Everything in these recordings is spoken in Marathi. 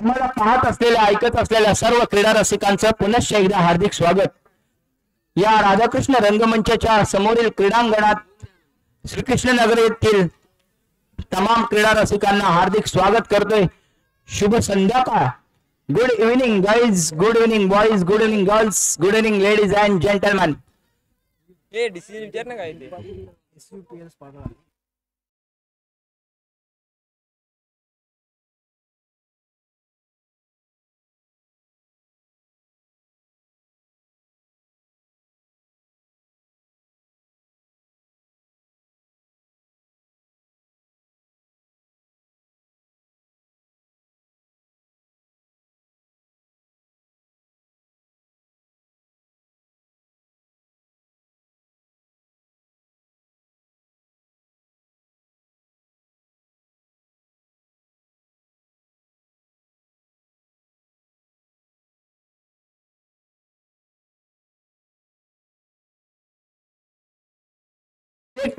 आम्हाला पाहत असलेल्या ऐकत असलेल्या सर्व क्रीडा रसिकांचं पुनश्च एकदा हार्दिक स्वागत. या राधाकृष्ण रंगमंचाच्या समोरील क्रीडांगणात श्रीकृष्णनगर येथील तमाम क्रीडा रसिकांना हार्दिक स्वागत करतोय. शुभ संध्याकाळ. Good evening guys, good evening boys, good evening girls, good evening ladies and gentleman. A decision विचार ना काय ते.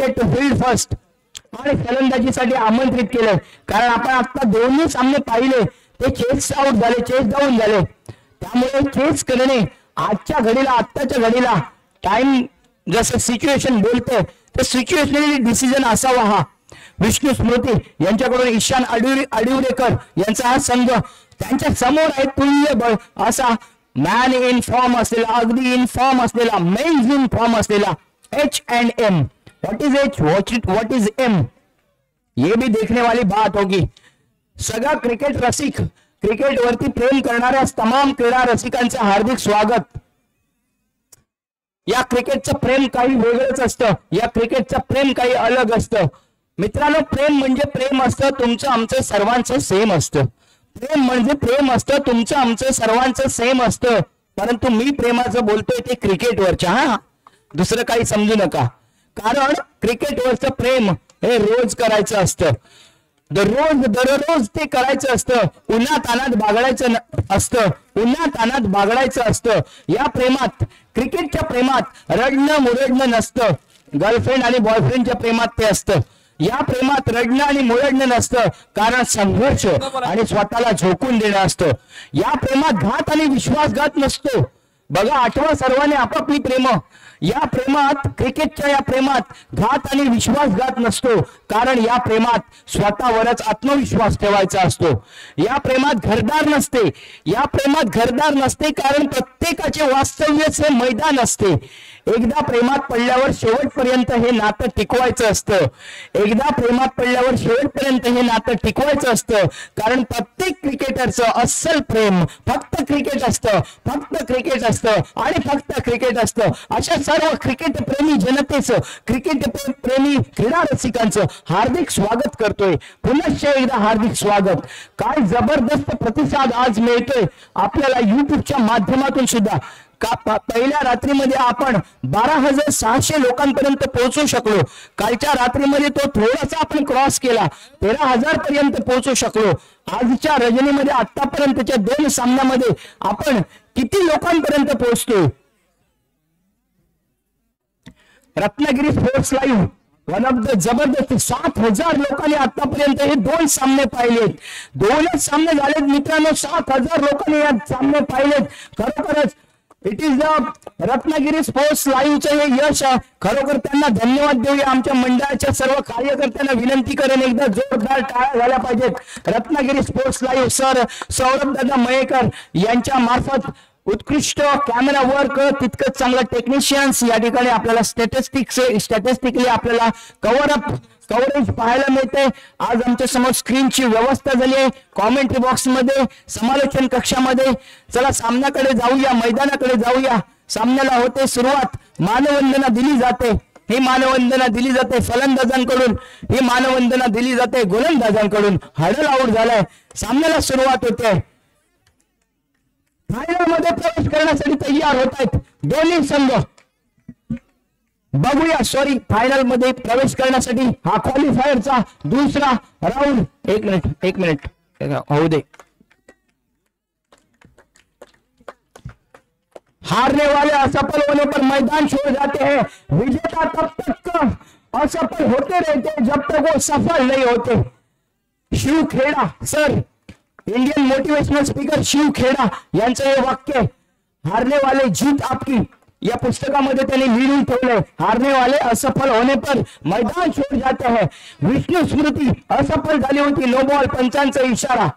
टू फील्ड फर्स्ट आणि फलंदाजीसाठी आमंत्रित केलं, कारण आपण आता दोन्ही सामने पाहिले ते चेस आउट झाले, चेस डाऊन झाले. त्यामुळे चेस करणे आजच्या घडीला, आत्ताच्या घडीला टाइम जसं सिच्युएशन बोलते तर सिच्युएशनली डिसिजन असावा. हा विष्णू स्मृती यांच्याकडून ईशान अडिवरेकर यांचा हा संघ त्यांच्या समोर आहे. तुल्यबळ असा मॅन इन फॉर्म असलेला, अगदी इन फॉर्म असलेला, मेन्स इन फॉर्म असलेला H&M. What is H? What is M? ये भी देखने वाली बात होगी. सगळा क्रिकेट रसिक, क्रिकेट वरती प्रेम करणाऱ्या तमाम क्रीडा रसिकांचं हार्दिक स्वागत. या क्रिकेटचं प्रेम काही वेगळंच असतं, या क्रिकेटचं प्रेम काही अलग असतं. मित्रांनो, प्रेम म्हणजे प्रेम असतं, तुमचं आमचं सर्वांचं सेम असतं. प्रेम म्हणजे प्रेम असतं, तुमचं आमचं सर्वांचं सेम असतं. परंतु मी प्रेमाचं बोलतोय ते क्रिकेटवरच्या, हा दुसरं काही समजू नका. कारण क्रिकेटवरचं प्रेम हे रोज करायचं असतं, दररोज ते करायचं असतं. उन्हातानात बागडायचं असतं, उन्हातानात बागडायचं असतं. या प्रेमात, क्रिकेटच्या प्रेमात रडणं मुरडणं नसतं. गर्लफ्रेंड आणि बॉयफ्रेंडच्या प्रेमात ते असतं. या प्रेमात रडणं आणि मुरडणं नसतं, कारण संघर्ष आणि स्वतःला झोकून देणं असतं. या प्रेमात घात आणि विश्वासघात नसतो. बघा, आठवा सर्वांनी आपापली प्रेम. या प्रेमात, क्रिकेटच्या या प्रेमात घात आणि विश्वासघात नसतो, कारण या प्रेमात स्वतःवरच आत्मविश्वास ठेवायचा असतो. या प्रेमात घरदार नसते, या प्रेमात घरदार नसते, कारण प्रत्येकाचे वास्तव्यच हे मैदान असते. एकदा प्रेमात पडल्यावर शेवटपर्यंत हे नातं टिकवायचं असतं. एकदा प्रेमात पडल्यावर शेवटपर्यंत हे नातं टिकवायचं असतं, कारण प्रत्येक क्रिकेटरचं अस्सल प्रेम फक्त क्रिकेट असतं, फक्त क्रिकेट असतं आणि फक्त क्रिकेट असतं. अशा सर्व क्रिकेट प्रेमी जनतेचं, क्रिकेट प्रेमी क्रीडा रसिकांचं हार्दिक स्वागत करतोय. पुनश्च एकदा हार्दिक स्वागत. काय जबरदस्त प्रतिसाद आज मिळतोय आपल्याला युट्यूबच्या माध्यमातून सुद्धा. पहिल्या रात्रीमध्ये आपण 12,600 लोकांपर्यंत पोहोचू शकलो. कालच्या रात्रीमध्ये तो थोडासा आपण क्रॉस केला, 13,000 पर्यंत पोहोचू शकलो. आजच्या रजनीमध्ये आतापर्यंतच्या 2 सामन्यामध्ये आपण किती लोकांपर्यंत पोहोचतोय? Ratnagiri sports live one of the जबरदस्त 7,000 लोकांनी आतापर्यंत हे 2 सामने पाहिलेत. 2च सामने झालेत मित्रांनो, 7,000 लोकांनी या सामने पाहिलेत. खरोखरच it is the Ratnagiri sports लाईव्हचं हे यश. खरोखर त्यांना धन्यवाद देऊया. आमच्या मंडळाच्या सर्व कार्यकर्त्यांना विनंती करेन, एकदा जोरदार टाळ्या झाल्या पाहिजेत. Ratnagiri sports live sir Saurabh दादा मयेकर यांच्या मार्फत उत्कृष्ट कॅमेरा वर्क, तितकंच चांगलं टेक्निशियन्स. या ठिकाणी आपल्याला स्टॅटिस्टिकली आपल्याला कव्हरेज पाहायला मिळते. आज आमच्या समोर स्क्रीनची व्यवस्था झाली आहे. कॉमेंट्री बॉक्स मध्ये, समालोचन कक्षामध्ये. चला सामन्याकडे जाऊया, मैदानाकडे जाऊया. सामन्याला होते सुरुवात. मानवंदना दिली जाते, ही मानवंदना दिली जाते फलंदाजांकडून, ही मानवंदना दिली जाते गोलंदाजांकडून. हडल आउट झालाय. सामन्याला सुरुवात होते. फायनल मध्ये प्रवेश करण्यासाठी तयार होत आहेत दोन्ही संघ. बघूया, सॉरी, फायनल मध्ये प्रवेश करण्यासाठी हा क्वालिफायरचा दुसरा राउंड. एक मिनिट होऊ दे. हारने वाले असफल होने पर मैदान छोड़ जाते हैं, विजेता तब तक असफल होते रहते जब तक वो सफल नहीं होते. Shiv Khera sir, Indian motivational speaker Shiv Khera यांचं हे वाक्य आहे, हारने वाले जीत आपकी या पुस्तकामध्ये त्यांनी लिहून ठेवलंय. हारने वाले असफल होने पर मैदान छोड़ जाते हैं. विष्णू स्मृती असफल झाली होती, नो बॉल पंचांचा इशारा.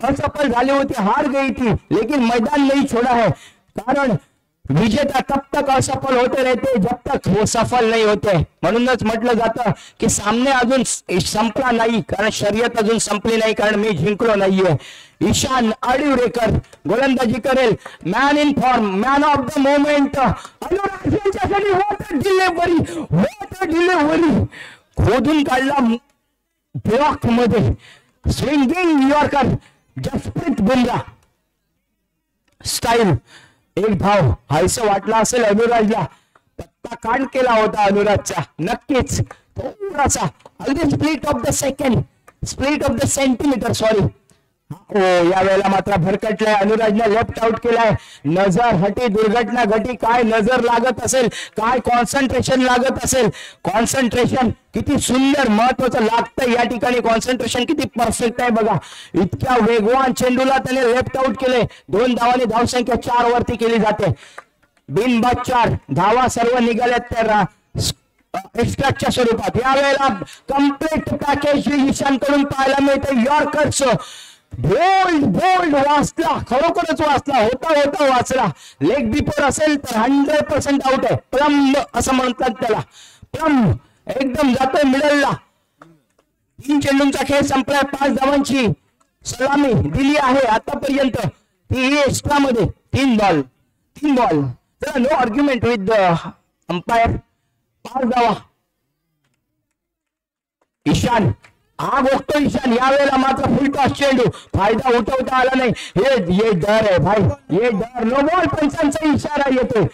असफल झाली होती, हार गई थी, लेकिन मैदान नहीं छोड़ा है. कारण विजेता तब तक असफल होते रहते जब तक वो सफल नहीं होते. म्हणूनच म्हटलं जातं की सामने अजून संपला नाही, कारण शर्यत अजून संपली नाही, कारण मी जिंकलो नाहीये. ईशान आडिवरेकर गोलंदाजी करेल. Man in form, man of the moment. Anurag यांच्यासाठी वॉट डिलिव्हरी खोदून काढला ब्लॉक मध्ये. Swinging yorker Jasprit Bumrah style. एक धाव हायसं वाटला असेल अनुराजला, पत्ता कांड केला होता अनुराजचा नक्कीच. थोडासा अगदी split of the centimetre sorry. या वेळेला मात्र भरकटलाय अनुराजने, लेफ्ट आउट केलाय. नजर हटी, दुर्घटना घटी. काय नजर लागत असेल, काय कॉन्सन्ट्रेशन लागत असेल. कॉन्सन्ट्रेशन किती सुंदर महत्वाचं लागतं या ठिकाणी. कॉन्सन्ट्रेशन किती परफेक्ट आहे बघा. इतक्या वेगवान चेंडूला त्याने लेफ्ट आउट केले. 2 धावांनी धावसंख्या 4 वरती केली जाते. बिनबाद 4 धावा सर्व निघाल्यात त्या एक्स्ट्राच्या स्वरूपात. यावेळेला कम्प्लीट पॅकेज ईशानकडून पाहायला मिळते. यॉर्कर्स बोल्ड वाचला, खरोखरच वाचला, होता वाचला. लेग बिफोर असेल तर 100% आउट आहे. प्लम असं म्हणतात त्याला. प्लम एकदम जातोय मिडलला. 3 चेंडूंचा खेळ संपलाय. 5 धावांची सलामी दिली आहे आतापर्यंत. ती एक्स्ट्रा मध्ये 3 बॉल. चला, no argument with the umpire. 5 धावा. ईशान आग ओकतो. ईशान यावेळेला मात्र फुल टॉस चेंडू, फायदा उठवता आला नाही. हे डर आहे भाई, हे डर. नो बॉल पंचांचा इशारा येतोय.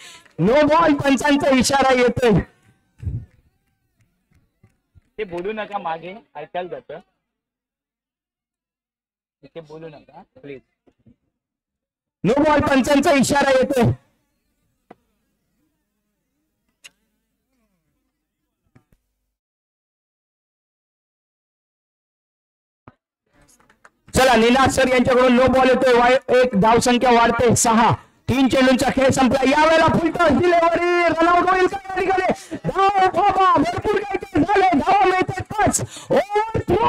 ते बोलू नका, मागे ऐकायला जातं. इथे बोलू नका प्लीज. नो बॉल पंचांचा इशारा येतोय. चला, निनाद सर यांच्याकडून नो बॉल येतोय. एक धावसंख्या वाढते 6. 3 चेंडूंचा खेळ संपला. यावेळेला फुलटॉस डिलिव्हरी, रनआउट होईल का या ठिकाणी. धाव बाबा, भरपूर काही झाले. धावा मिळतात 5. ओव्हर थ्रो,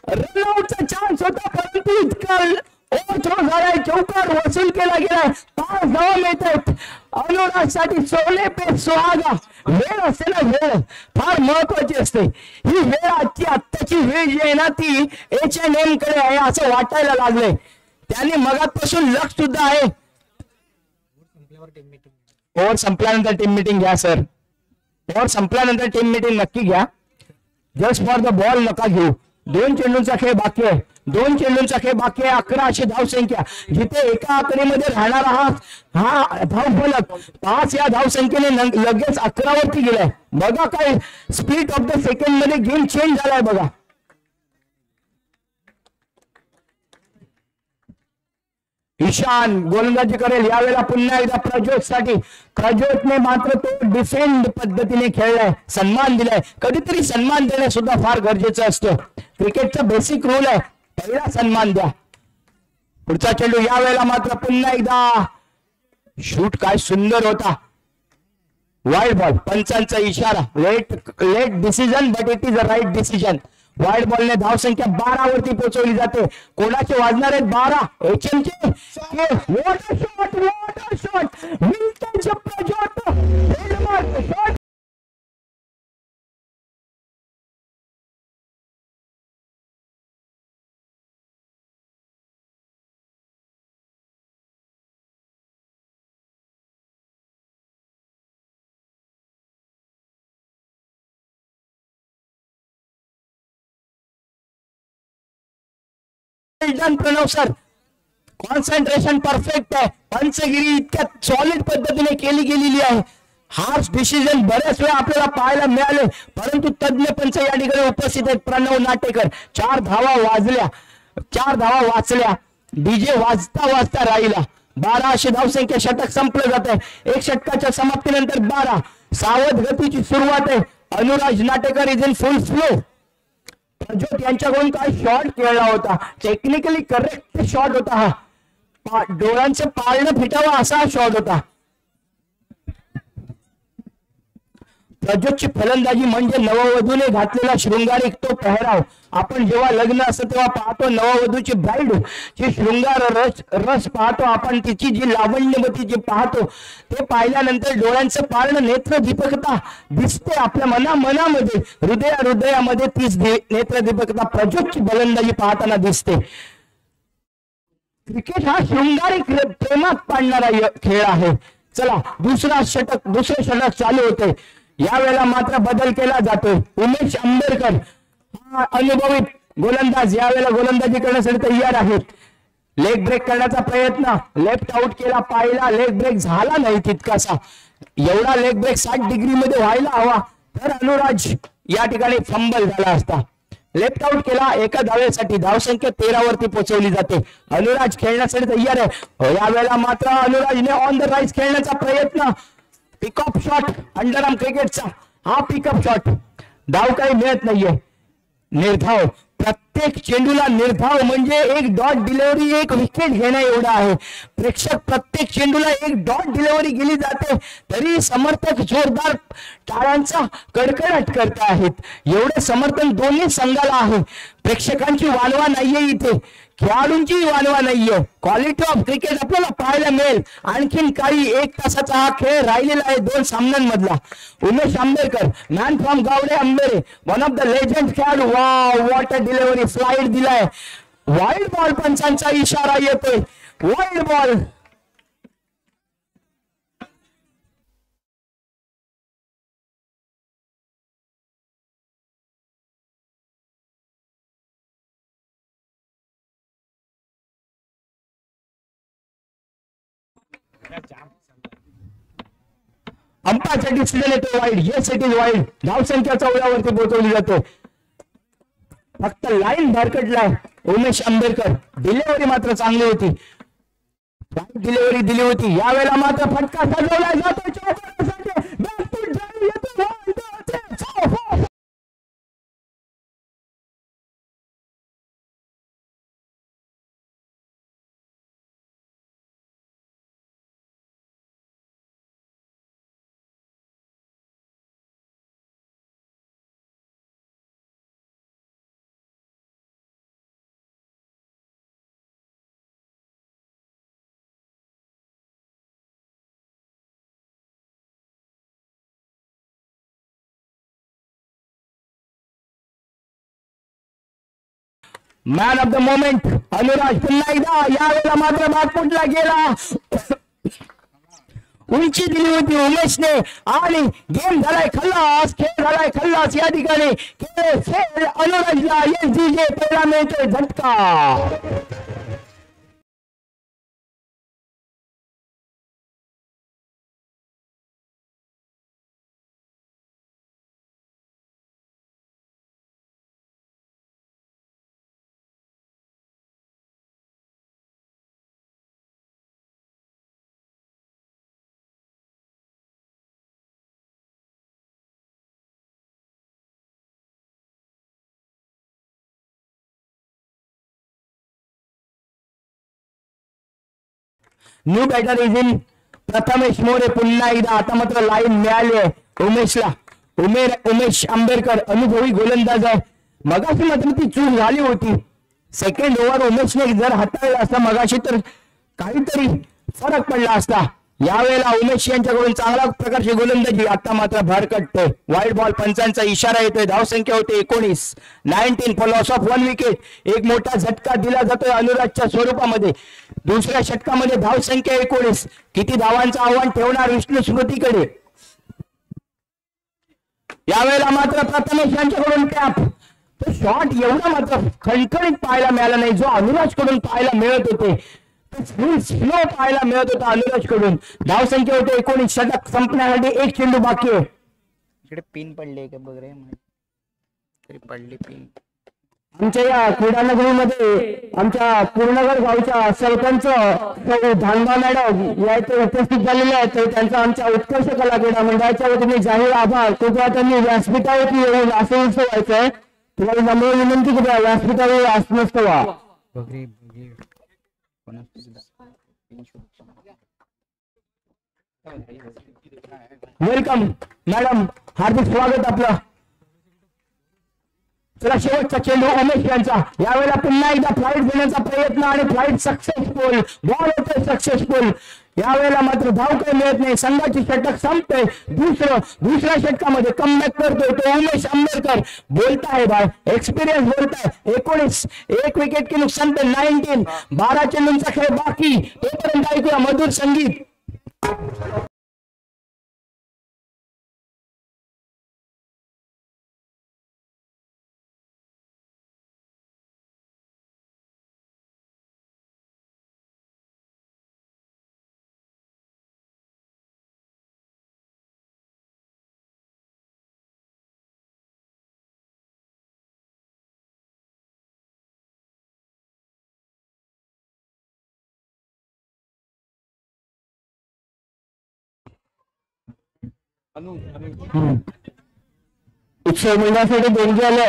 रनआउटचा चान्स होता, परंतु इतका ओव्हर थ्रो झालाय. चौकार वसूल केला गेलाय. 5 धावा मिळतात. अनुराग साठी सोने पे सुहागा. वेळ असते ना, वेळ फार महत्वाची असते. ही वेळ आत्ताची वेळ जी आहे ना, ती H&M कडे आहे असं वाटायला लागलंय. त्यांनी मगापासून लक्ष सुद्धा आहे. ओव्हर संपल्यानंतर टीम मीटिंग घ्या सर. ओव्हर संपल्यानंतर टीम मीटिंग नक्की घ्या. जस्ट फॉर द बॉल नका घेऊ. 2 चेंडूंचा खेळ बाकी आहे. 2 चेंडूंचा खेळ बाकी आहे. 11 अशी धावसंख्या, जिथे एका आकडेमध्ये राहणार आहात हा धावफलक 5 या धावसंख्येने लगेच 11 वरती गेलाय. बघा काय स्पीड ऑफ द सेकंड मध्ये गेम चेंज झालाय बघा. ईशान गोलंदाजी करेल. यावेळेला पुन्हा एकदा प्रज्योत साठी. प्रज्योतने मात्र तो डिफेंड पद्धतीने खेळलाय, सन्मान दिलाय. कधीतरी सन्मान देणं सुद्धा फार गरजेचं असतं. क्रिकेटचा बेसिक रूल आहे, पहिला सन्मान द्या. पुढचा चेंडू यावेळेला मात्र पुन्हा एकदा शूट काय सुंदर होता. वाईड बॉल, पंचांचा इशारा. Late decision but it is a right decision. Wide बॉलने धावसंख्या 12 वरती पोहोचवली जाते. कोणाचे वाजणार आहेत 12? HM चे. वॉटर शॉट मिल्टनचे Prajyot shot. Pranav sir, concentration perfect आहे. पंचगिरी इतक्या सॉलिड पद्धतीने केली गेलेली आहे. हार्श डिसिजन बऱ्याच वेळा आपल्याला पाहायला मिळाले, परंतु तज्ञ पंच या ठिकाणी उपस्थित आहेत. प्रणव नाटेकर. 4 धावा वाचल्या. डीजे वाजता राहिला. 12 अशी धावसंख्या. षटक संपलं जात आहे. 1 षटकाच्या समाप्तीनंतर 12. सावध गतीची सुरुवात आहे. Anuraj Natekar is in full flow. Prajyot यांच्याकडून काय शॉट खेळला होता, टेक्निकली करेक्ट शॉट होता हा, डोळ्यांचं पाळणं फिटावं असा शॉट होता. प्रज्योतची फलंदाजी म्हणजे नववधूने घातलेला शृंगारिक तो पेहराव. आपण जेव्हा लग्न असतं तेव्हा पाहतो नववधूची ब्राईड ची शृंगार रस पाहतो आपण, तिची जी लावण्यवती जी पाहतो ते पाहिल्यानंतर डोळ्यांचं पाळणं नेत्रदीपकता दिसते आपल्या मनामध्ये, हृदयामध्ये तीच नेत्रदीपकता प्रज्योतची फलंदाजी पाहताना दिसते. क्रिकेट हा शृंगारिक प्रेमात पाडणारा खेळ आहे. चला दुसरं षटक चालू होते. यावेळेला मात्र बदल केला जातोय. उमेश आंबेडकर हा अनुभवी गोलंदाज यावेळेला गोलंदाजी करण्यासाठी तयार आहेत. लेग ब्रेक करण्याचा प्रयत्न, लेफ्ट आउट केला, पाहिला लेग ब्रेक झाला नाही तितकासा. एवढा लेग ब्रेक 60 डिग्री मध्ये व्हायला हवा तर अनुराज या ठिकाणी फंबल झाला असता. लेफ्ट आउट केला एका धावेसाठी, धावसंख्या 13 वरती पोहोचवली जाते. अनुराज खेळण्यासाठी तयार आहे. यावेळेला मात्र अनुराजने ऑन द राईज खेळण्याचा प्रयत्न, पिकअप शॉट अंडरआर्म क्रिकेटचा हा पिकअप शॉट, धाव काही मिळत नाहीये. निर्धाव, प्रत्येक चेंडूला निर्धाव म्हणजे एक डॉट डिलिव्हरी, एक विकेट घेणं एवढं आहे. प्रेक्षक प्रत्येक चेंडूला एक डॉट डिलिव्हरी केली जाते तरी समर्थक जोरदार टाळ्यांचा कडकडाट करत आहेत. एवढे समर्थन दोन्ही संघाला आहे. प्रेक्षकांची वानवा नाहीये इथे, खेळाडूंची वानवा नाहीये. क्वालिटी ऑफ क्रिकेट आपल्याला पाहायला मिळेल. आणखीन काही 1 तासाचा हा खेळ राहिलेला आहे 2 सामन्यांमधला. Umesh Ambedkar man from Gawade Ambere, one of the legend खेळाडू. Wow, what a delivery, slide दिलाय. वाईल्ड बॉल पंचांचा इशारा येतोय, वाईल्ड बॉल. अंपायरचा डिसिजन येतो wide. Yes it is wide. धावसंख्या 14 वरती पोहोचवली जाते. फक्त लाईन भरकटलाय उमेश आंबेडकर. डिलिव्हरी मात्र चांगली होती, डिलिव्हरी दिली होती. यावेळेला मात्र फटका सजवला जातो चौकारासाठी. Man of the moment Anuraj पुन्हा एकदा. यावेळेला मात्र भाग फुटला गेला. उंची दिली होती उमेशने आणि गेम झालाय खल्लास, खेळ झालाय खल्लास. या ठिकाणी खेळ अनुराजला SDJ पहिला मिळतोय झटका. New batter is in. Prathamesh More पुन्हा एकदा. आता मात्र लाईन मिळाली आहे उमेशला. उमेश आंबेडकर अनुभवी गोलंदाज आहे. मगाशी मात्र ती चूक झाली होती. सेकंड ओव्हर उमेशने जर हाताळला असता मगाशी तर काहीतरी फरक पडला असता. यावेळेला उमेश यांच्याकडून चांगल्या प्रकारची गोलंदाजी. आता मात्र भरकटते. वाईड बॉल पंचांचा इशारा येतोय. धावसंख्या होते 19 फॉर लॉस ऑफ 1 विकेट. एक मोठा झटका दिला जातोय अनुराजच्या स्वरूपामध्ये. दुसऱ्या षटकामध्ये धावसंख्या 19. किती धावांचं आव्हान ठेवणार विष्णू स्मृतीकडे. यावेळेला मात्र प्रथमेश यांच्याकडून टॅप. तो शॉट एवढा मात्र खणखणीत पाहायला मिळाला नाही जो अनुराज कडून पाहायला मिळत होते. स्लो पाहायला मिळत होता अनुराज कडून. धावसंख्या होते 19. षटक संपण्यासाठी 1 चेंडू बाकी आहे. इकडे पिन पडले का बघ रे, तरी पडली पिन. आमच्या या क्रीडा नगरीमध्ये आमच्या पूर्णगड गावच्या सरपंच धानबा मॅडम या इथे उपस्थित झालेले आहेत. त्यांचा आमच्या उत्कर्ष कला क्रीडा मंडळाच्या वतीने जाहीर आभार. कृपया त्यांनी व्यासपीठावरती येऊन असं व्हायचंय. तुम्हाला नम्र विनंती की व्यासपीठावर आसनस्थ व्हा. बघरे बघरे वेलकम मॅडम, हार्दिक स्वागत आपलं. चला शेवटचा चेंडू उमेश यांचा. यावेळेला पुन्हा एकदा फ्लाईट घेण्याचा प्रयत्न आणि फ्लाईट सक्सेसफुल. बॉल होतोय सक्सेसफुल. यावेळेला मात्र धाव काही मिळत नाही. संघाची षटक संपते. दुसऱ्या षटकामध्ये कमबॅक करतोय तो उमेश आंबेडकर. बोलताय बाय एक्सपिरियन्स बोलताय. 19 एक विकेट की नुकसान पे 19. 12 चेंडूंचा खेळ बाकी. तोपर्यंत ऐकूया मधुर संगीत. उत्सव मंडळासाठी देणगी आले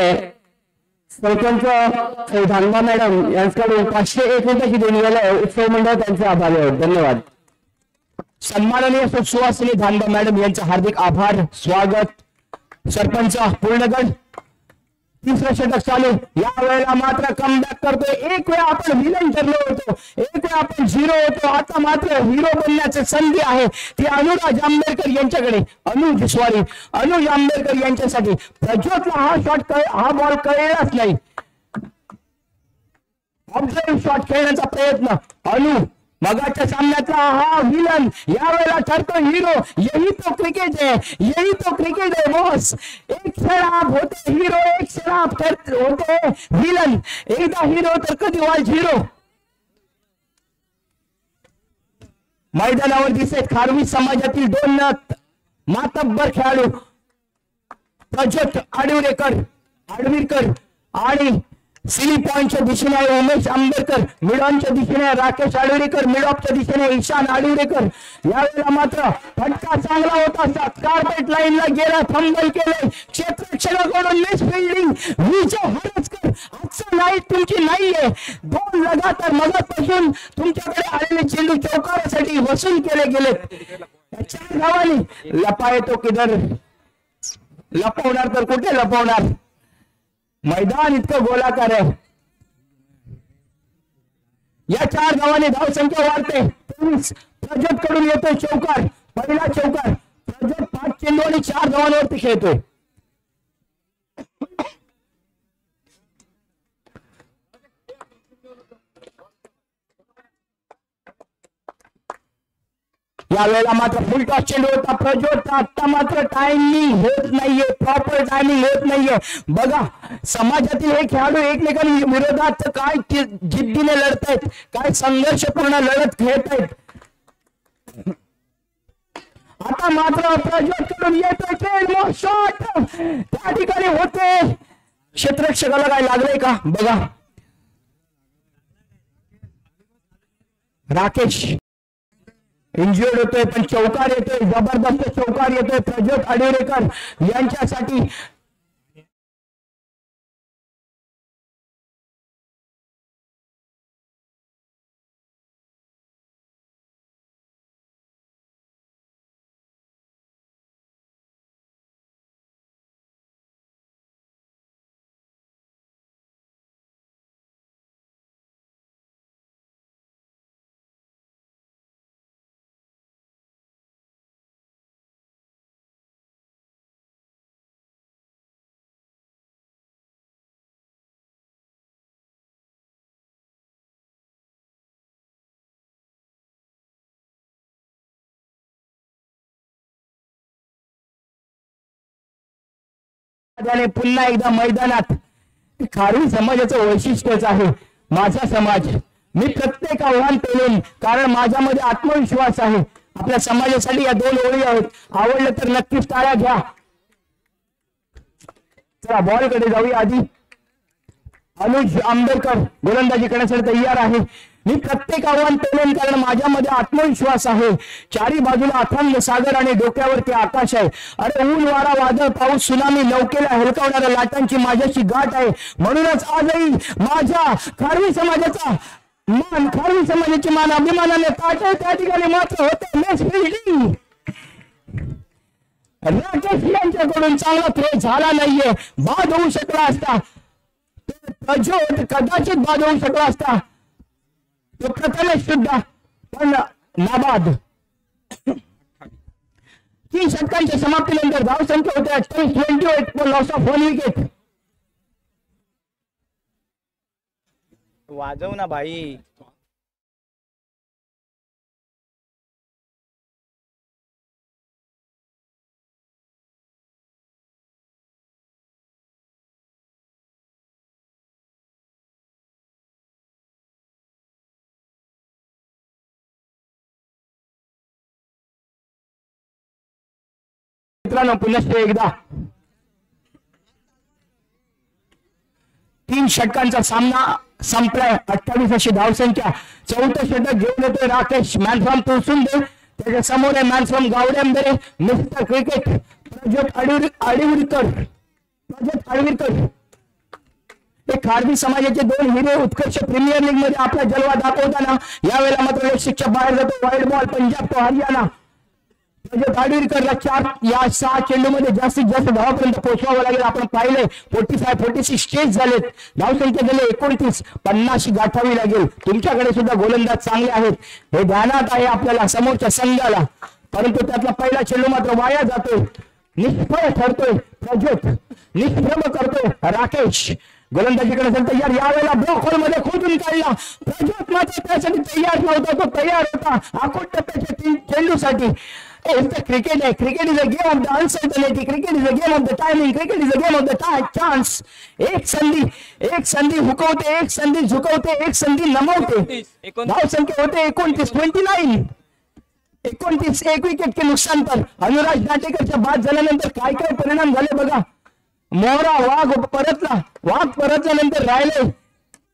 सरपंच धानबा मॅडम यांच्याकडून 501 रुपयाची देणगी आले. उत्सव मंडळ त्यांचे आभारी आहोत. धन्यवाद. सन्माननीय सुहासिनी धानबा मॅडम यांचे हार्दिक आभार. स्वागत. सरपंच पूर्णगड. तिसरं षटक चालू. या वेळेला मात्र कमबॅक करतोय. एक वेळा आपण विलन ठरलो होतो, एक वेळा आपण झिरो होतो. आता मात्र हिरो बनण्याची संधी आहे ती अनुराज आंबेडकर यांच्याकडे. अनुज आंबेडकर यांच्यासाठी. प्रज्योतला हा बॉल कळलाच नाही. ऑब्झर्व शॉट खेळण्याचा प्रयत्न. मगाच्या सामन्यातला हा विलन यावेळेला ठरतो हिरो. यही तो क्रिकेट है बॉस. एक शराब होते हिरो, एक शराब होते विलन. एकदा हिरो तर कधी वाज हिरो. मैदानावर दिसत खारवी समाजातील 2 मातब्बर खेळाडू प्रज्योत आडवीरकर आणि सिली पॉइंटच्या दिशेने आहे उमेश आंबेडकर. मिडॉनच्या दिशेने राकेश आडवरेकर. मिडॉपच्या दिशेने ईशान आडवरेकर. यावेळेला मात्र फटका चांगला होता. कार्पेट लाईनला गेला. फंबल केले. क्षेत्ररक्षणाकडून मिस फिल्डिंग. विजय हरजकर. आजचं नाईट तुमची नाहीये. 2 लगातार मगापासून तुमच्याकडे आलेले चेंडू चौकारासाठी वसूल केले गेलेत. 4 धावांनी लपा येतो किधर. लपवणार तर कुठे लपवणार. मैदान इतकं गोलाकार आहे. या 4 धावांनी धावसंख्या वाढते. प्रज्योत कडून येतोय चौकार. पहिला चौकार. प्रज्योत 5 चेंडू आणि 4 धावांवरती खेळतोय. यावेळेला मात्र फुल टॉस चेंडू होता प्रज्योत. आता मात्र टायमिंग होत नाहीये. प्रॉपर टायमिंग होत नाहीये. बघा समाजातील हे खेळाडू एकमेकांविरोधात काय जिद्दीने लढतायत, काय संघर्षपूर्ण लढत खेळतायत. आता मात्र प्रज्योत कडून येतोय शॉट. त्या ठिकाणी होते. क्षेत्ररक्षकाला काय लागलंय का बघा. राकेश इंजुर्ड होतोय पण चौकार येतोय. जबरदस्त चौकार येतोय प्रज्योत आडवरेकर यांच्यासाठी. पुन्हा एकदा मैदानात. खारवी समाजाचं वैशिष्ट्यच आहे माझा समाज. मी प्रत्येक आव्हान पेलेन कारण माझ्यामध्ये आत्मविश्वास आहे. आपल्या समाजासाठी या 2 ओळी आहेत. आवडलं तर नक्कीच टाळ्या घ्या. चला बॉल कडे जाऊया. आधी अनुज आंबेडकर गोलंदाजी करण्यासाठी तयार आहे. मी प्रत्येक आव्हान पेलेन कारण माझ्यामध्ये आत्मविश्वास आहे. चारी बाजूला अथांग सागर आणि डोक्यावरती आकाश आहे. अरे ऊन वारा वादळ पाऊस सुनामी नौकेला हेलकावणाऱ्या लाटांची माझ्याशी गाठ आहे. म्हणूनच आजही माझ्या खारवी समाजाचा खारवी समाजाची मान अभिमानाने ताट आहे. त्या ठिकाणी मात्र होते मॅच फिल्डिंग. राकेश यांच्याकडून चांगला थ्रो झाला नाहीये. बाद होऊ शकला असता. कदाचित बाद होऊ शकला असता तो प्रथमेश सुद्धा, पण नाबाद. 3 षटकांच्या समाप्तीनंतर धावसंख्या होते 28 लॉस ऑफ 1 विकेट. वाजव ना भाई. मित्रांनो पुनश्च एकदा 3 षटकांचा सामना संपलाय. 28 अशी धावसंख्या. 4थं षटक घेऊन येतोय राकेश. Man from Tulsunde. त्याच्या समोर आहे मॅन फ्रॉम गावड्यांबरे मिस्टर क्रिकेट प्रज्योत आडिवरकर. हे खारवी समाजाचे 2 हिरे उत्कर्ष प्रीमियर लीग मध्ये आपला जलवा दाखवताना यावेळेला मात्र लक्ष्यच्या बाहेर जातो. वाईड बॉल पंजाब तो हरियाणा. आडिवरकरला 6 चेंडूमध्ये जास्तीत जास्त धावापर्यंत पोहोचवावं लागेल. आपण पाहिले 45-46 चेस झालेत. धावसंख्या झाली 29. 50 गाठावी लागेल. तुमच्याकडे सुद्धा गोलंदाज चांगले आहेत हे ध्यानात आहे आपल्याला समोरच्या संघाला. परंतु त्यातला पहिला चेंडू मात्र वाया जातोय. निष्फळ ठरतोय प्रज्योत. निष्प्रभ करतोय राकेश. गोलंदाजीकडे तयार. यावेळेला ब्लॉक होल मध्ये खोदून काढला. प्रज्योत मात्र त्यासाठी तयार नव्हता. तो तयार होता आखोट टप्प्याच्या चेंडूसाठी. क्रिकेट आहे. Cricket is a game of the uncertainty. Cricket is a game of the timing. Cricket is a game of the chance. एक संधी हुकवते, एक संधी झुकवते, एक संधी नमवते. धावसंख्या होते 29. 29. 1 विकेट के नुकसान पर. अनुराज नाटेकरच्या बाद झाल्यानंतर काय काय परिणाम झाले बघा. मोहरा वाघ परतल्यानंतर राहिले.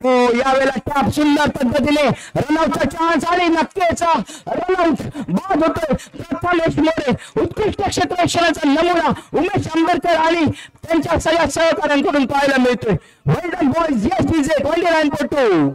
हो यावेळेला टॅप सुंदर पद्धतीने रनआउटचा चान्स आणि नक्कीचा रनआउट. बाद होतोय प्रथमेश मोरे. उत्कृष्ट क्षेत्ररक्षणाचा नमुना उमेश आंबेडकर आणि त्यांच्या सगळ्या सहकाऱ्यांकडून पाहायला मिळतोय. Well done boys. Yes DJ 29.2.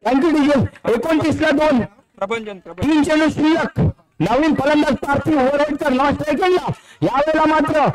Thank you DJ. 29 ला 2. प्रभंजन 3 चेंडू शिल्लक. नवीन फलंदाज पार्थिव ओव्हरहेडचा नॉन स्ट्रायकिंगला. यावेळेला मात्र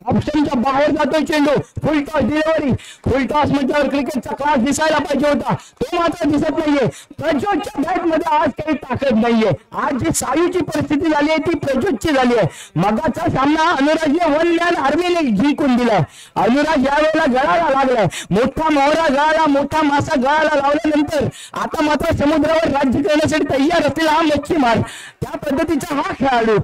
ऑप्शनच्या बाहेर जातोय चेंडू. फुल टॉस डिलिव्हरी. फुल टॉस म्हटल्यावर क्रिकेटचा क्लास दिसायला पाहिजे होता. तो मात्र दिसत नाहीये. प्रज्योतच्या बॅट मध्ये आज काही ताकद नाहीये. आज जी सायूची परिस्थिती झाली आहे ती प्रज्योतची झाली आहे. मगाचा सामना अनुराजने 1 मॅन आर्मीने जिंकून दिलाय. अनुराज यावेळेला गळाला लागलाय. मोठा मोहरा गळाला, मोठा मासा गळाला लावल्यानंतर आता मात्र समुद्रावर राज्य करण्यासाठी तयार असलेला हा मच्छीमार. त्या पद्धतीचा हा खेळाडू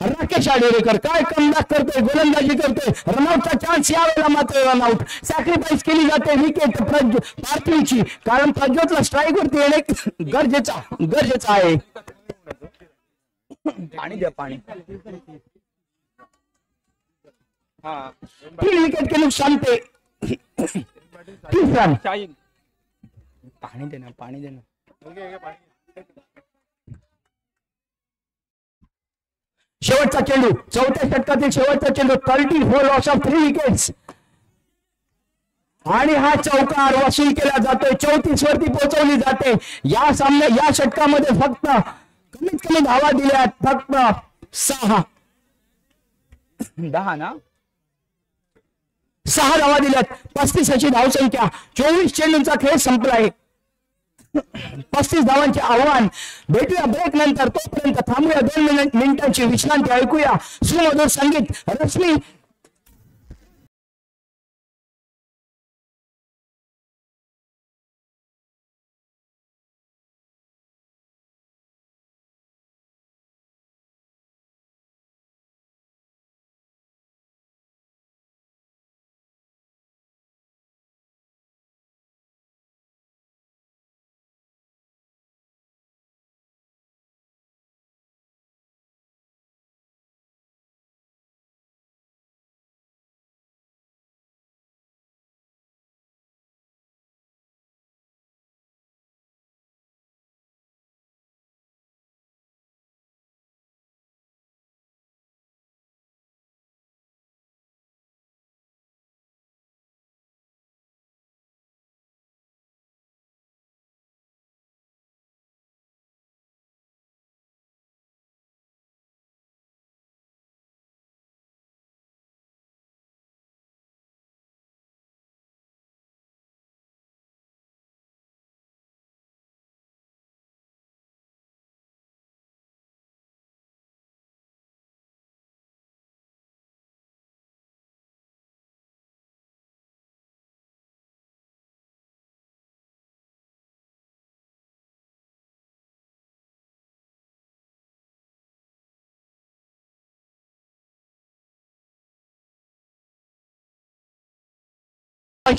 राकेश आडिवरकर काय कमबॅक करतोय. गोलंदाजी करतोय. रनआउटचा चान्स. यावेळेला मात्र रनआउट. सॅक्रिफाईस केली जाते विकेट पार्थिवची कारण प्रज्योतला स्ट्राईक वरती येणे गरजेचं आहे. पाणी द्या पाणी. 3 विकेट के नुकसान पे 30 रन. पाणी दे ना. शेवटचा चेंडू. 4थ्या षटकातील शेवटचा चेंडू. 34 लॉस ऑफ 3 विकेट्स. आणि हा चौकार वसूल केला जातोय. 34 वरती पोहोचवली जाते. या षटकामध्ये फक्त कमीत कमी धावा दिल्यात फक्त 6. 10 ना. 6 धावा दिल्यात. 35 अशी धावसंख्या. 24 चेंडूंचा खेळ संपलाय. 35 धावांचे आव्हान. भेटूया ब्रेक नंतर. तोपर्यंत थांबूया 2 मिनिटांची विश्रांती. ऐकूया सुमधुर संगीत. रश्मी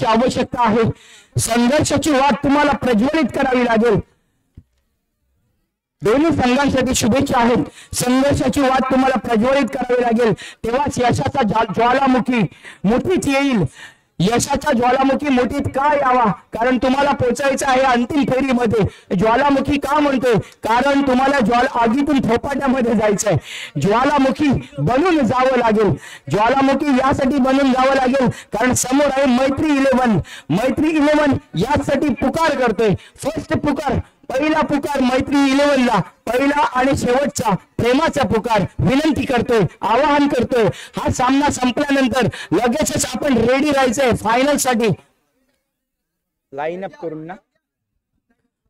आवश्यकता आहे. संघर्षाची वाट तुम्हाला प्रज्वलित करावी लागेल. दोन्ही संघांसाठी शुभेच्छा आहेत. संघर्षाची वाट तुम्हाला प्रज्वलित करावी लागेल, तेव्हाच यशाचा ज्वालामुखी मुठीत येईल. यशाचा ज्वालामुखी मुठीत का यावा? कारण तुम्हाला पोहोचायचं आहे अंतिम फेरीमध्ये. ज्वालामुखी का म्हणतोय? कारण तुम्हाला आगीतून फोपाट्यामध्ये जायचंय. ज्वालामुखी बनून जावं लागेल. ज्वालामुखी यासाठी बनून जावं लागेल कारण समोर आहे मैत्री 11. मैत्री 11 यासाठी पुकार करतोय. फर्स्ट पुकार, पहिला पुकार मैत्री 11 ला, पहिला आणि शेवटचा प्रेमाचा पुकार विनंती करतोय, आवाहन करतोय. हा सामना संपल्यानंतर लगेचच आपण रेडी राहायचंय फायनल साठी. लाईन अप करून ना,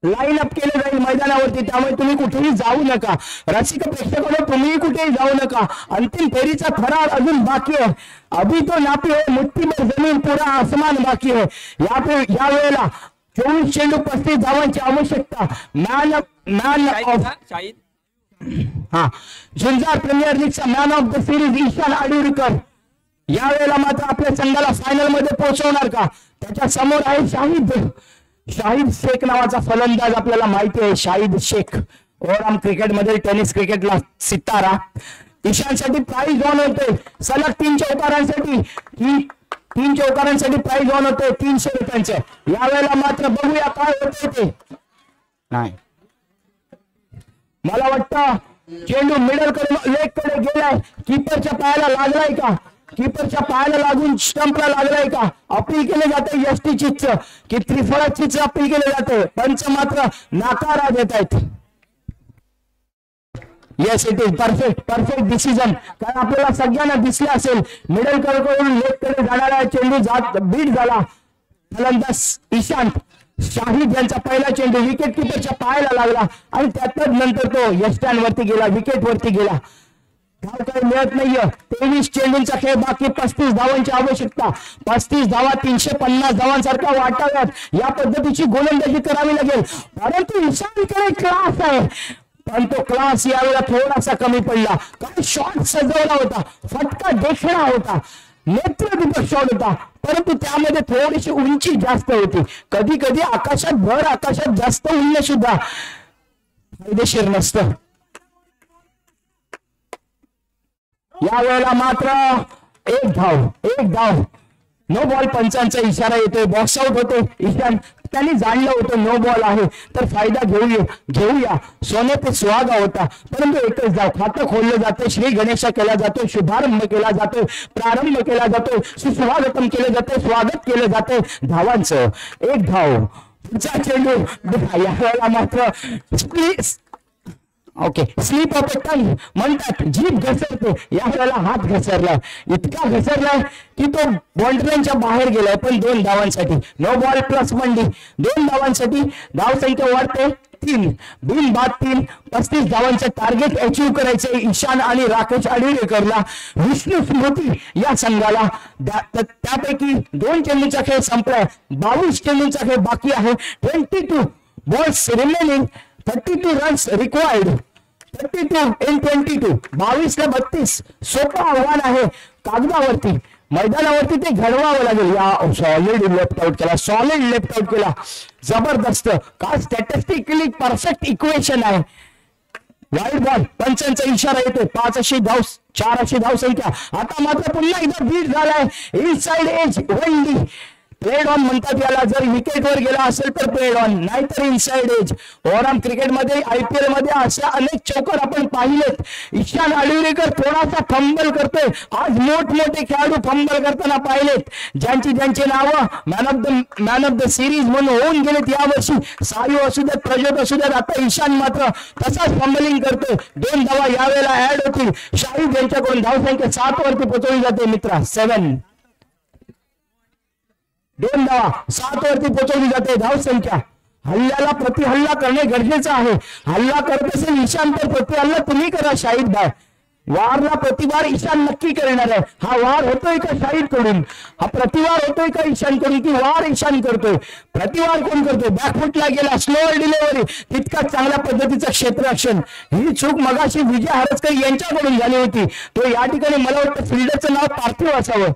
लाईन अप केलं जाईल मैदानावरती, त्यामुळे तुम्ही कुठेही जाऊ नका. रसिक प्रेक्षकांनो, तुम्ही कुठेही जाऊ नका. अंतिम फेरीचा थरार अजून बाकी आहे. अभी तो नापी है मुट्ठी में जमीन, पूरा आसमान बाकी है. या वेळेला 24 चेंडू 35 धावांची आवश्यकता. मॅन ऑफ झुंजार प्रीमियर लीगचा man of the series Ishan Adurikar यावेळेला मात्र आपल्या संघाला फायनल मध्ये पोहोचवणार का? त्याच्या समोर आहे शाहिद शेख नावाचा फलंदाज. आपल्याला माहिती आहे शाहिद शेख ओव्हरऑल क्रिकेटमध्ये टेनिस क्रिकेटला सितारा. ईशानसाठी प्राइज ऑन होते सलग 3 चौकारांसाठी. 3 चौकारांसाठी प्राइज ऑन होते 300 रुपयांचे. यावेळेला मात्र बघूया काय होते ते. नाही, मला वाटतं चेंडू मिडल लेग कडे गेलाय. कीपरच्या पायाला लागलाय का? कीपरच्या पायाला लागून स्टंपला लागलाय का? अपील केले जाते यष्टी चिच की त्रिफळा चिच अपील केले जाते. पंच मात्र नाकारा देत आहेत. Yes, it is perfect decision. कारण आपल्याला सगळ्यांना दिसले असेल मिडल कडून लेग कडे जाणारा चेंडू बीट झाला. फलंदाज ईशांत शाहिद यांचा पहिला चेंडू विकेट किपरच्या पायाला लागला आणि त्यातच नंतर तो यष्टांवरती गेला, विकेट वरती गेला. धाव काही मिळत नाहीये. 23 चेंडूंचा खेळ बाकी. 35 धावांची आवश्यकता. 35 धावा 350 धावांसारख्या वाटाव्यात या पद्धतीची गोलंदाजी करावी लागेल. परंतु ईशानकडे क्लास आहे, पण तो क्लास यावेळेला थोडासा कमी पडला. काही शॉट सजवला होता, फटका देखणा होता, नेत्रदीपक शॉट होता, परंतु त्यामध्ये थोडीशी उंची जास्त होती. कधी कधी भर आकाशात जास्त उडणं सुद्धा फायदेशीर नसतं. यावेळेला मात्र एक धाव नो बॉल. पंचांचा इशारा येतोय. बॉक्स आउट होतो ईशान. त्यांनी जाणलं होतं नो बॉल आहे तर फायदा घेऊया. सोने पे सुहागा होता, परंतु एकच धाव. खातं खोललं जातं, श्री गणेशा केला जातो, शुभारंभ केला जातो, प्रारंभ केला जातो, सुस्वागतम केलं जातं, स्वागत केलं जातं धावांचं. एक धाव. पुढचा चेंडू यावेळेला मात्र स्लीप ऑफ अ टंग म्हणतात, जीभ घसरते. यावेळेला हात घसरलाय, इतका घसरलाय की तो बाउंड्रीच्या बाहेर गेलाय. पण 2 धावांसाठी नो बॉल प्लस मंडी. 2 धावांसाठी धावसंख्या वाढते 3. बिन बाद 3. 35 धावांचं टार्गेट अचीव्ह करायचंय ईशान आणि राकेश आडुळेकरला. विष्णू स्मृती या संघाला. त्यापैकी 2 चेंडूंचा खेळ संपलाय. 22 चेंडूंचा खेळ बाकी आहे. 22 balls remaining, 32 runs required. 32 in 22. 22 ला 32. सोपं आव्हान आहे कागदावरती. मैदानावरती ते घडवावं लागेल. या सॉलिड लेफ्ट आउट केला. जबरदस्त. का स्टॅटिस्टिकली परफेक्ट इक्वेशन आहे. Wide ball. पंचांचा इशारा येतो. 5 अशी धाव, 4 अशी धाव संख्या. आता मात्र पुन्हा एकदा बीट झालाय. Inside edge only. Played on म्हणतात याला. जर विकेटवर गेला असेल तर प्लेड ऑन, नाहीतर इनसाइड एज. ओव्हरऑल क्रिकेटमध्ये IPL मध्ये अशा अनेक चौकार आपण पाहिलेत. ईशान आडुळेकर थोडासा फंबल करतोय. आज मोठमोठे खेळाडू फंबल करताना पाहिलेत. ज्यांची नावं मॅन ऑफ द सिरीज म्हणून होऊन गेलेत यावर्षी. सायू असू देत, प्रज्योत असू देत. आता ईशान मात्र तसाच फंबलिंग करतोय. 2 धावा यावेळेला ऍड होतील. शाहिद यांच्याकडून धावसंख्या 7 वरती पोहोचवली जाते मित्रा. 7. 2 धावा 7 वरती पोहोचवली जाते धावसंख्या. हल्ल्याला प्रतिहल्ला करणे गरजेचं आहे. हल्ला करत असेल ईशान तर प्रतिहल्ला तुम्ही करा शाहिद भाई. वारला प्रतिवार ईशान नक्की करणार आहे. हा वार होतोय का शाहिद कडून? हा प्रतिवार होतोय का ईशान कडून की वार ईशान करतोय? प्रतिवार कोण करतोय? बॅकफुटला गेला, स्लोअर डिलिव्हरी, तितकाच चांगल्या पद्धतीचं क्षेत्ररक्षण. ही चूक मगाशी विजय हरसकर यांच्याकडून झाली होती. तो या ठिकाणी मला वाटतं फिल्डरचं नाव पार्थिव असावं.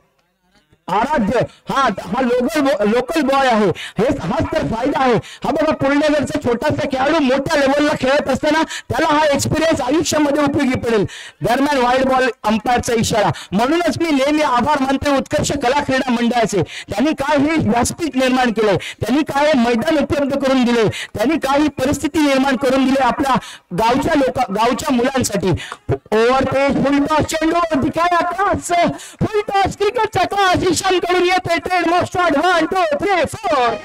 आराध्य हा हा लोकल बॉय आहे, हाच तर फायदा आहे. हा बघा पुरंदरचा छोटासा खेळाडू मोठ्या लेवलला खेळत असताना त्याला हा एक्सपिरियन्स आयुष्यामध्ये उपयोगी पडेल. दरम्यान वाईड बॉल अंपायरचा इशारा. म्हणूनच मी नेहमी आभार मानते उत्कर्ष कला क्रीडा मंडळाचे. त्यांनी काय हे व्यासपीठ निर्माण केलंय, त्यांनी काय मैदान उपलब्ध करून दिले, त्यांनी काही परिस्थिती निर्माण करून दिली आपल्या गावच्या मुलांसाठी. ओव्हर पेज फुलटॉस चेंडू दिखाया क्लास, फुलटॉस क्रिकेटचा क्लास ईशानकडून येतोय. Trade most 1 2 3 4.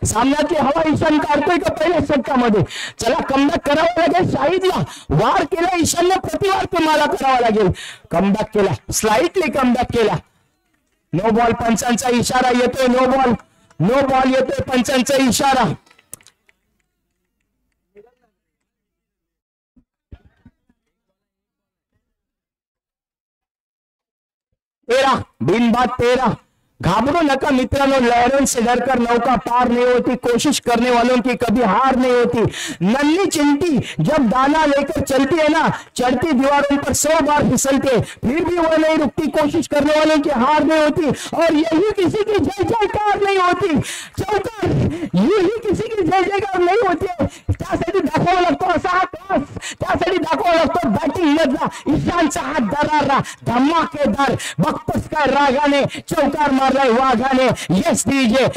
सामन्यातली हवा ईशान काढतोय का पहिल्या षटकामध्ये. चला कमबॅक करावं लागेल. शाहिदला वार केला ईशानने, प्रतिवार तुम्हाला करावा लागेल. कमबॅक केला, स्लाइटली कमबॅक केला. नो बॉल पंचांचा इशारा येतोय. नो बॉल येतोय पंचांचा इशारा. बिनबाद 13. घाबरो नका मित्रांनो, लहरों से डरकर नौका पार नहीं होती, कोशिश करने वालों की कभी हार नहीं होती. नन्ही चिंटी जब दाना लेकर चलती है ना, चढ़ती दीवारों पर 100 बार फिसलते, फिर भी वह नहीं रुकती. कोशिश करने वालों की हार नहीं होती, और यही किसी की जय जयकार नहीं होती. चौकार यही किसी की जय जयकार नहीं होती. त्यासाठी दाखवावा लागतो असा हा क्लास, त्यासाठी दाखवावा लागतो बॅटिंग मधला ईशानचा हात दरारा धमाकेदार. बघतोस काय रागाने चौकार मारलाय वाघाने. Yes DJ.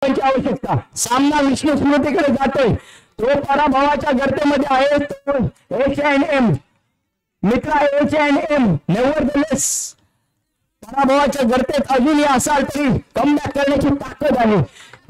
आवश्यकता. सामना विष्णू स्मृतीकडे जातोय. तो पराभवाच्या गर्तेमध्ये आहे. H&M मित्रा, H&M नेव्हरदलेस पराभवाच्या गर्तेत अजूनही असाल तरी कमबॅक करण्याची ताकद आहे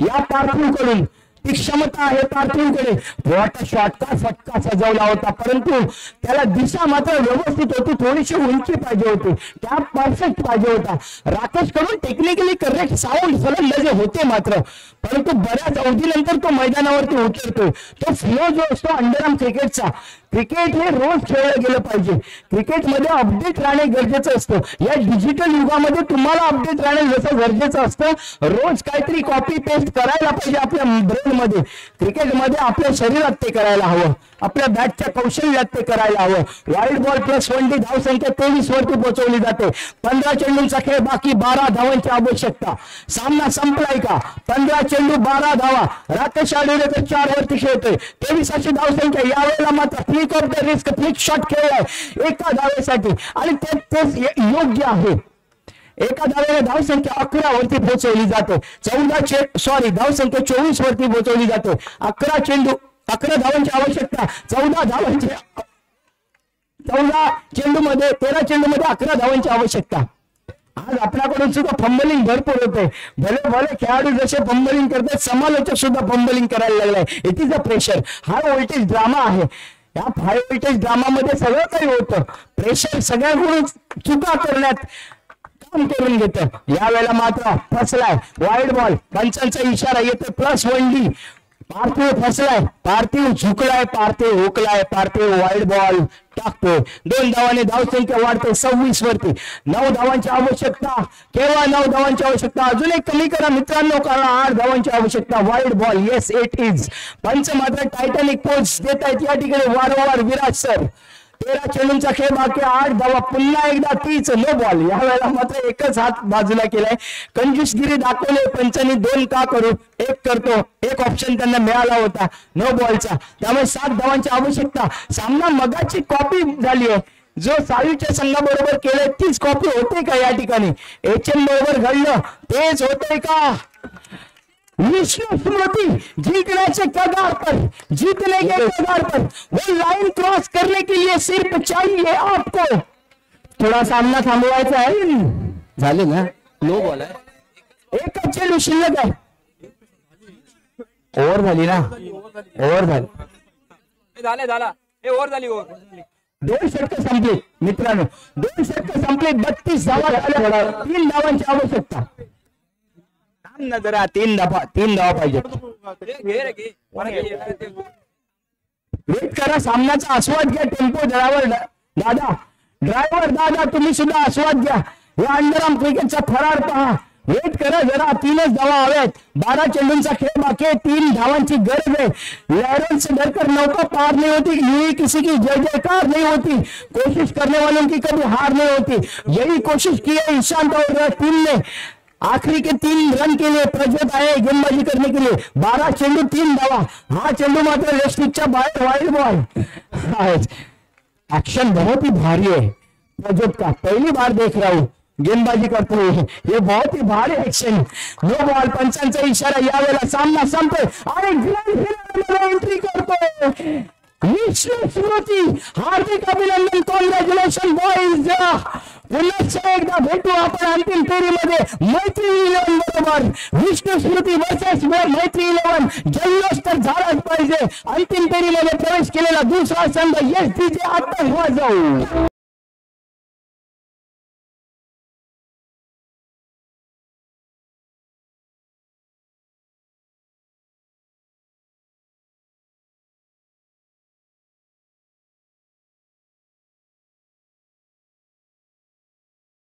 या पार्थिवकडून. ती क्षमता आहे पार्थिवकडे. वॉटर शॉट का फटका सजवला होता, परंतु त्याला दिशा मात्र व्यवस्थित होती. थोडीशी उंची पाहिजे होती, त्या परफेक्ट पाहिजे होता. राकेश कडून टेक्निकली करेक्ट साऊंड फलंदाजी होते मात्र, परंतु बऱ्याच अवधीनंतर तो मैदानावरती उतरतोय. तो फ्लो जो असतो अंडरआर्म क्रिकेटचा, क्रिकेट हे रोज खेळलं गेलं पाहिजे. क्रिकेटमध्ये अपडेट राहणे गरजेचं असतं. या डिजिटल युगामध्ये तुम्हाला अपडेट राहणे जसं गरजेचं असतं, रोज काहीतरी कॉपी पेस्ट करायला पाहिजे आपल्या ब्रेन मध्ये. क्रिकेटमध्ये आपल्या शरीरात ते करायला हवं, आपल्या बॅटच्या कौशल्यात ते करायला हवं. वाईड बॉल प्लस 1D धावसंख्या 23 वरती पोहोचवली जाते. 15 चेंडूंचा खेळ बाकी, 12 धावांची आवश्यकता. सामना संपलाय का? 15 चेंडू 12 धावा. राकेश आडुरेकर 4 वरती खेळतोय. 23 अशी धावसंख्या. यावेळेला मात्र flick of the risk flick shot खेळलाय एका धावेसाठी, आणि तेच योग्य आहे. एका धावेने धावसंख्या 11 वरती पोहोचवली जाते. धावसंख्या 24 वरती पोहोचवली जाते. 11 धावांची आवश्यकता. 14 चेंडूमध्ये 13 चेंडूमध्ये 11 धावांची आवश्यकता. आज आपल्याकडून सुद्धा फंबलिंग भरपूर होते. भले भले खेळाडू जसे फंबलिंग करतात, समालोचक सुद्धा फंबलिंग करायला लागलाय. It is a pressure. High voltage drama आहे. या हाय व्होल्टेज ड्रामामध्ये सगळं काही होतं. प्रेशर सगळ्यांकडून चुका करण्यात काम करून घेतं. यावेळेला मात्र फसलाय. वाईड बॉल पंचांचा इशारा येतो. +1D पार्थिव फसलाय, पार्थिव झुकलाय, पार्थिव हुकलाय, पार्थिव वाईड बॉल टाकतोय. 2 धावाने धावसंख्या वाढते 26 वरती. 9 धावांची आवश्यकता. केवळ 9 धावांची आवश्यकता. अजून एक कमी करा मित्रांनो, कारण 8 धावांची आवश्यकता. Wide ball, yes it is. पंच मात्र टायटॅनिक पोच देत आहेत या ठिकाणी वारंवार विराज सर. 13 चेंडूंचा खेळ बाकी, 8 धावा. पुन्हा एकदा तीच नो बॉल. यावेळेला मात्र एकच हात बाजूला केलाय. कंजूसगिरी दाखवले पंचांनी. 2 का करू, 1 करतो. एक ऑप्शन त्यांना मिळाला होता नो बॉलचा. त्यामुळे 7 धावांची आवश्यकता. सामना मगाची कॉपी झाली आहे. जो सायूच्या संघाबरोबर केलंय तीच कॉपी होते का या ठिकाणी? HM बरोबर घडलं तेच होतंय का? विष्णु स्मृति जीतने के कगार पर, जीतने के कगार पर, वो लाइन क्रॉस करने के लिए सिर्फ चाहिए आपको. थोडा सामना थांबवायचा आहे. झाले ना, नो बॉल आहे. एकच चेंडू शिल्लक आहे. ओव्हर झाली ना, ओव्हर झाली. ओव्हर झाली. 2 षटक संपली मित्रांनो, 2 षटक संपली. 32 धावा झाल्या. 3 धावांची आवश्यकता. ना जरा 3 धावा पाहिजे. वेट करा, सामन्याचा आस्वाद घ्या. टेम्पो ड्रायव्हर दादा तुम्ही सुद्धा आस्वाद घ्या. या अंडरआर्म क्रिकेटचा थरार पहा. वेट करा जरा. 3च धावा हव्यात. 12 चेंडूंचा खेळ बाकी. 3 धावांची गरज आहे. लॉरेंस डरकर नौका पार नहीं होती, यही किसी की जय जयकार नहीं होती, कोशिश करने वालों की कभी हार नहीं होती. यही कोशिश की है ईशांत और टीम ने. आखिरी के 3 रन के लिए प्रज्वत आए गेंदबाजी करने के लिए. 12 चेंडू 3 धावा. हा चेंडू मात्र रेस्टिकच्या बाहेर. Wide ball. एक्शन बहुत ही भारी है प्रज्वत का. पहली बार देख रहा हूं गेंदबाजी करते हुए. ये बहुत ही भारी एक्शन. No ball. पंचांचा इशारा. यावेळेला सामना संपतोय आणि ग्रँड फिनाले एंट्री करतो विष्णु स्मृती. हार्दिक अभिनंदन. Congratulation boys. पुन्हा एकदा भेटू आपण अंतिम फेरीमध्ये मैत्री 11 बरोबर. विष्णु स्मृती वर्सेस मैत्री 11. जल्लोष तर झालाच पाहिजे. अंतिम फेरीमध्ये प्रवेश केलेला दुसरा संघ एसडीजे आता वाजव.